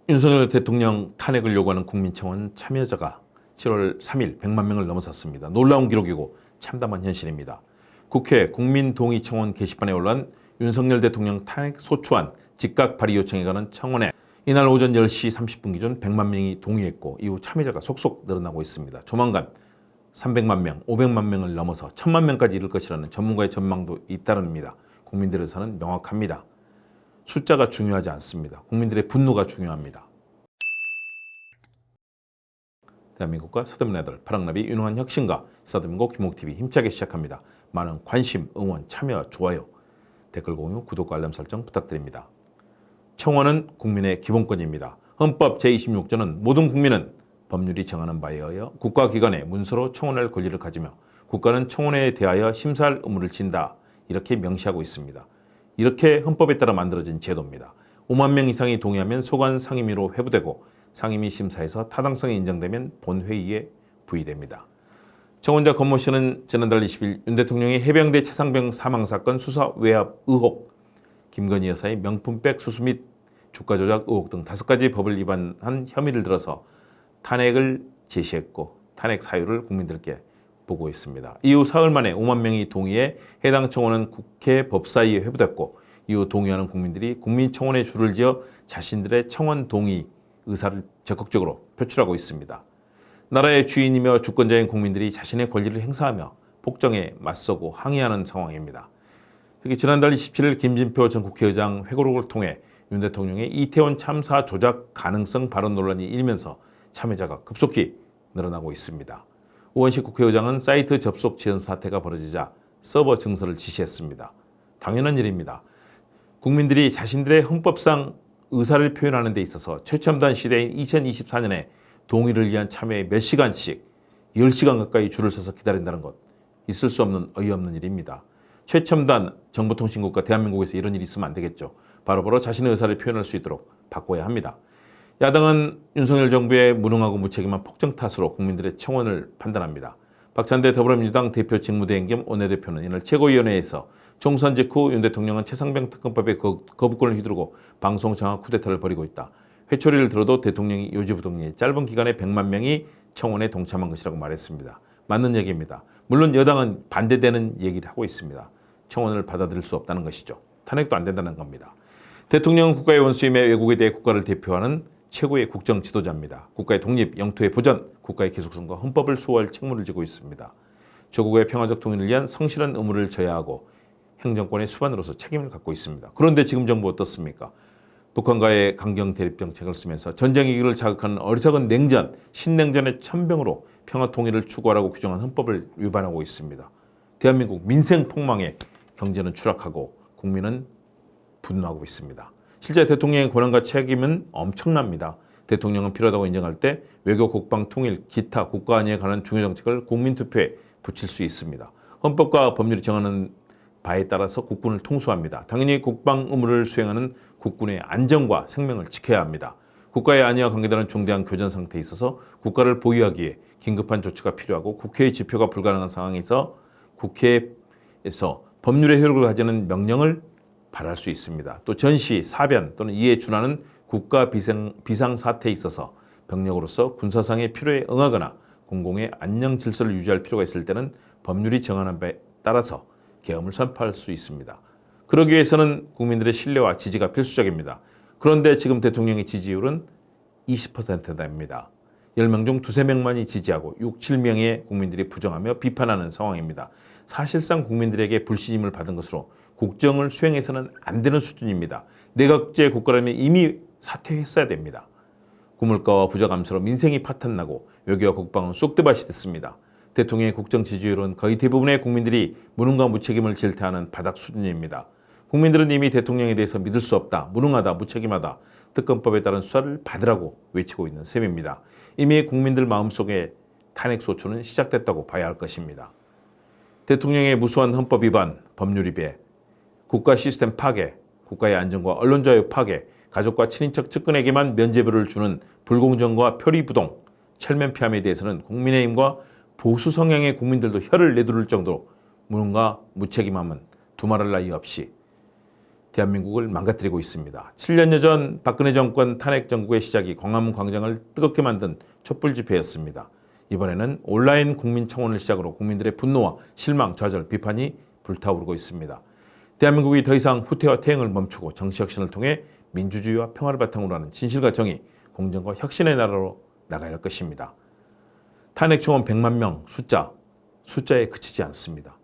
윤석열 대통령 탄핵을 요구하는 국민청원 참여자가 7월 3일 100만 명을 넘어섰습니다. 놀라운 기록이고 참담한 현실입니다. 국회 국민동의청원 게시판에 올라온 윤석열 대통령 탄핵 소추안 즉각 발의 요청에 관한 청원에 이날 오전 10시 30분 기준 100만 명이 동의했고 이후 참여자가 속속 늘어나고 있습니다. 조만간 300만 명, 500만 명을 넘어서 1000만 명까지 이를 것이라는 전문가의 전망도 잇따릅니다. 국민들의 의사는 명확합니다. 숫자가 중요하지 않습니다. 국민들의 분노가 중요합니다. 대한민국과 서대문의 아들 파랑나비 유능한 혁신가 서대문고 김옥TV 힘차게 시작합니다. 많은 관심, 응원, 참여와 좋아요, 댓글 공유, 구독과 알람 설정 부탁드립니다. 청원은 국민의 기본권입니다. 헌법 제26조는 모든 국민은 법률이 정하는 바에 의하여 국가기관에 문서로 청원할 권리를 가지며 국가는 청원에 대하여 심사할 의무를 진다. 이렇게 명시하고 있습니다. 이렇게 헌법에 따라 만들어진 제도입니다. 5만 명 이상이 동의하면 소관 상임위로 회부되고 상임위 심사에서 타당성이 인정되면 본회의에 부의됩니다. 청원자 권모 씨는 지난달 20일 윤 대통령의 해병대 최상병 사망사건 수사 외압 의혹, 김건희 여사의 명품백 수수 및 주가 조작 의혹 등 5가지 법을 위반한 혐의를 들어서 탄핵을 제시했고 탄핵 사유를 국민들께 보고했습니다. 이후 사흘 만에 5만 명이 동의해 해당 청원은 국회 법사위에 회부됐고 이후 동의하는 국민들이 국민청원에 줄을 지어 자신들의 청원 동의 의사를 적극적으로 표출하고 있습니다. 나라의 주인이며 주권자인 국민들이 자신의 권리를 행사하며 폭정에 맞서고 항의하는 상황입니다. 특히 지난달 27일 김진표 전 국회의장 회고록을 통해 윤 대통령의 이태원 참사 조작 가능성 발언 논란이 일면서 참여자가 급속히 늘어나고 있습니다. 우원식 국회의장은 사이트 접속 지연 사태가 벌어지자 서버 증설을 지시했습니다. 당연한 일입니다. 국민들이 자신들의 헌법상 의사를 표현하는 데 있어서 최첨단 시대인 2024년에 동의를 위한 참여에 몇 시간씩 10시간 가까이 줄을 서서 기다린다는 것, 있을 수 없는 어이없는 일입니다. 최첨단 정보통신국가 대한민국에서 이런 일이 있으면 안 되겠죠. 바로바로 자신의 의사를 표현할 수 있도록 바꿔야 합니다. 야당은 윤석열 정부의 무능하고 무책임한 폭정 탓으로 국민들의 청원을 판단합니다. 박찬대 더불어민주당 대표 직무대행 겸 원내대표는 이날 최고위원회에서 총선 직후 윤 대통령은 최상병 특검법의 거부권을 휘두르고 방송 장악 쿠데타를 벌이고 있다. 회초리를 들어도 대통령이 요지부동의 짧은 기간에 100만 명이 청원에 동참한 것이라고 말했습니다. 맞는 얘기입니다. 물론 여당은 반대되는 얘기를 하고 있습니다. 청원을 받아들일 수 없다는 것이죠. 탄핵도 안 된다는 겁니다. 대통령은 국가의 원수임에 외국에 대해 국가를 대표하는 최고의 국정 지도자입니다. 국가의 독립, 영토의 보전, 국가의 계속성과 헌법을 수호할 책무를 지고 있습니다. 조국의 평화적 통일을 위한 성실한 의무를 져야 하고 행정권의 수반으로서 책임을 갖고 있습니다. 그런데 지금 정부 어떻습니까? 북한과의 강경 대립 정책을 쓰면서 전쟁 위기를 자극하는 어리석은 냉전, 신냉전의 천병으로 평화 통일을 추구하라고 규정한 헌법을 위반하고 있습니다. 대한민국 민생 폭망에 경제는 추락하고 국민은 분노하고 있습니다. 실제 대통령의 권한과 책임은 엄청납니다. 대통령은 필요하다고 인정할 때 외교, 국방, 통일, 기타 국가 안위에 관한 중요 정책을 국민투표에 붙일 수 있습니다. 헌법과 법률이 정하는 바에 따라서 국군을 통수합니다. 당연히 국방 의무를 수행하는 국군의 안전과 생명을 지켜야 합니다. 국가의 안위와 관계되는 중대한 교전 상태에 있어서 국가를 보유하기 위해 긴급한 조치가 필요하고 국회의 집효가 불가능한 상황에서 국회에서 법률의 효력을 가지는 명령을 발할 수 있습니다. 또 전시, 사변 또는 이에 준하는 국가 비상사태에 있어서 병력으로서 군사상의 필요에 응하거나 공공의 안녕 질서를 유지할 필요가 있을 때는 법률이 정하는 바에 따라서 계엄을 선포할 수 있습니다. 그러기 위해서는 국민들의 신뢰와 지지가 필수적입니다. 그런데 지금 대통령의 지지율은 20%입니다. 10명 중 2~3명만이 지지하고 6~7명의 국민들이 부정하며 비판하는 상황입니다. 사실상 국민들에게 불신임을 받은 것으로 국정을 수행해서는 안 되는 수준입니다. 내각제 국가라면 이미 사퇴했어야 됩니다. 고물가와 부자 감소로 민생이 파탄나고 외교와 국방은 쑥대밭이 됐습니다. 대통령의 국정 지지율은 거의 대부분의 국민들이 무능과 무책임을 질타하는 바닥 수준입니다. 국민들은 이미 대통령에 대해서 믿을 수 없다, 무능하다, 무책임하다, 특검법에 따른 수사를 받으라고 외치고 있는 셈입니다. 이미 국민들 마음속에 탄핵 소추는 시작됐다고 봐야 할 것입니다. 대통령의 무수한 헌법 위반, 법률 위배, 국가 시스템 파괴, 국가의 안전과 언론 자유 파괴, 가족과 친인척 측근에게만 면죄부를 주는 불공정과 표리부동, 철면피함에 대해서는 국민의힘과 보수 성향의 국민들도 혀를 내두를 정도로 무능과 무책임함은 두말할 나위 없이 대한민국을 망가뜨리고 있습니다. 7년여 전 박근혜 정권 탄핵 정국의 시작이 광화문 광장을 뜨겁게 만든 촛불 집회였습니다. 이번에는 온라인 국민청원을 시작으로 국민들의 분노와 실망, 좌절, 비판이 불타오르고 있습니다. 대한민국이 더 이상 후퇴와 퇴행을 멈추고 정치혁신을 통해 민주주의와 평화를 바탕으로 하는 진실과 정의, 공정과 혁신의 나라로 나가야 할 것입니다. 탄핵 청원 100만 명 숫자에 그치지 않습니다.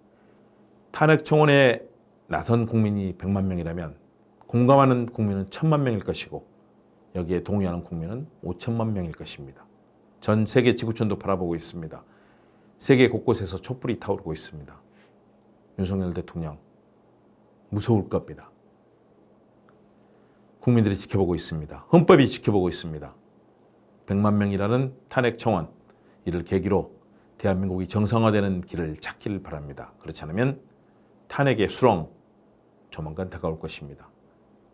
탄핵 청원에 나선 국민이 100만 명이라면 공감하는 국민은 1000만 명일 것이고 여기에 동의하는 국민은 5천만 명일 것입니다. 전 세계 지구촌도 바라보고 있습니다. 세계 곳곳에서 촛불이 타오르고 있습니다. 윤석열 대통령 무서울 겁니다. 국민들이 지켜보고 있습니다. 헌법이 지켜보고 있습니다. 100만 명이라는 탄핵 청원, 이를 계기로 대한민국이 정상화되는 길을 찾기를 바랍니다. 그렇지 않으면 탄핵의 수렁 조만간 다가올 것입니다.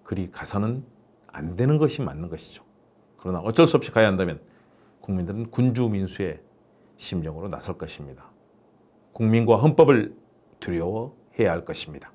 그리 가서는 안 되는 것이 맞는 것이죠. 그러나 어쩔 수 없이 가야 한다면 국민들은 군주민수의 심정으로 나설 것입니다. 국민과 헌법을 두려워해야 할 것입니다.